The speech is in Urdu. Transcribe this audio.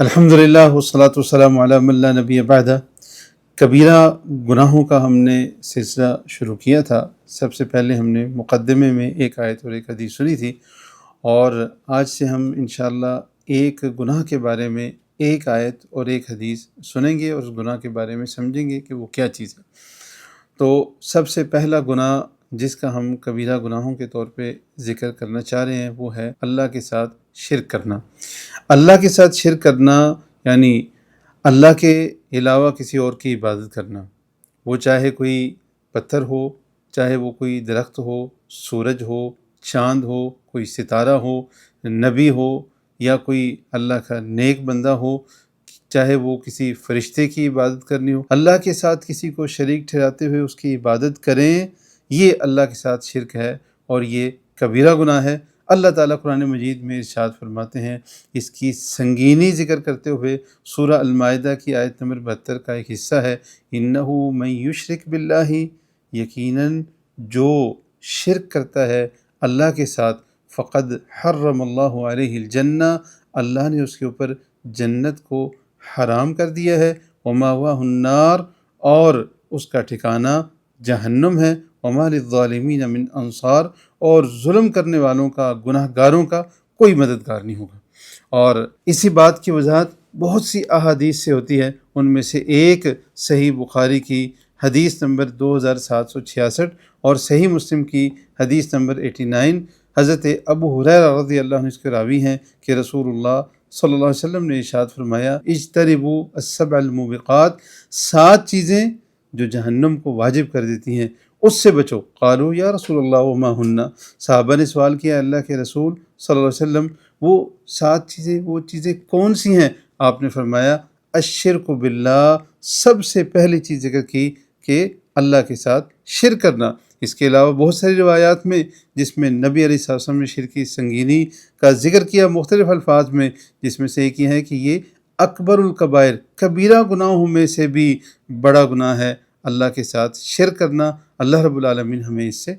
الحمدللہ والصلاۃ والسلام علی من لا نبی بعدہ۔ کبیرہ گناہوں کا ہم نے سلسلہ شروع کیا تھا۔ سب سے پہلے ہم نے مقدمے میں ایک آیت اور ایک حدیث سنی تھی، اور آج سے ہم انشاءاللہ ایک گناہ کے بارے میں ایک آیت اور ایک حدیث سنیں گے اور اس گناہ کے بارے میں سمجھیں گے کہ وہ کیا چیز ہے۔ تو سب سے پہلا گناہ جس کا ہم کبیرہ گناہوں کے طور پہ ذکر کرنا چاہ رہے ہیں وہ ہے اللہ کے ساتھ شرک کرنا۔ اللہ کے ساتھ شرک کرنا یعنی اللہ کے علاوہ کسی اور کی عبادت کرنا، وہ چاہے کوئی پتھر ہو، چاہے وہ کوئی درخت ہو، سورج ہو، چاند ہو، کوئی ستارہ ہو، نبی ہو، یا کوئی اللہ کا نیک بندہ ہو، چاہے وہ کسی فرشتے کی عبادت کرنی ہو، اللہ کے ساتھ کسی کو شریک ٹھہراتے ہوئے اس کی عبادت کریں، یہ اللہ کے ساتھ شرک ہے اور یہ کبیرہ گناہ ہے۔ اللہ تعالیٰ قرآن مجید میں ارشاد فرماتے ہیں، اس کی سنگینی ذکر کرتے ہوئے سورہ المائدہ کی آیت نمبر 72 کا ایک حصہ ہے، اِنَّهُ مَن یُشْرِک بِاللَّهِ، یقیناً جو شرک کرتا ہے اللہ کے ساتھ، فقد حرم اللہ علیہ الجنہ، اللہ نے اس کے اوپر جنت کو حرام کر دیا ہے، وَمَأْوَاهُ النَّارُ، اور اس کا ٹھکانہ جہنم ہے، وَمَا لِلظَّالِمِينَ مِنْ انصار، اور ظلم کرنے والوں کا، گناہ گاروں کا کوئی مددگار نہیں ہوگا۔ اور اسی بات کی وضاحت بہت سی احادیث سے ہوتی ہے، ان میں سے ایک صحیح بخاری کی حدیث نمبر 2766 اور صحیح مسلم کی حدیث نمبر 89، حضرت ابو ہریرہ رضی اللہ عنہ اس کے راوی ہیں کہ رسول اللہ صلی اللہ علیہ وسلم نے ارشاد فرمایا، اجتنبوا السبع الموبقات، 7 چیزیں جو جہنم کو واجب کر دیتی ہیں اس سے بچو۔ قالوا یا رسول اللہ وما ہن، صحابہ نے سوال کیا اللہ کے رسول صلی اللہ علیہ وسلم وہ 7 چیزیں، وہ چیزیں کون سی ہیں؟ آپ نے فرمایا الشرک باللہ، سب سے پہلی چیز ذکر کی کہ اللہ کے ساتھ شرک کرنا۔ اس کے علاوہ بہت ساری روایات میں جس میں نبی علیہ الصلوۃ والسلام نے شرک کی سنگینی کا ذکر کیا مختلف الفاظ میں، جس میں سے ایک یہ ہے کہ یہ اکبر الکبائر، کبیرہ گناہوں میں سے بھی بڑا گناہ ہے اللہ کے ساتھ شرک کرنا۔ اللہ رب العالمین ہمیں اس سے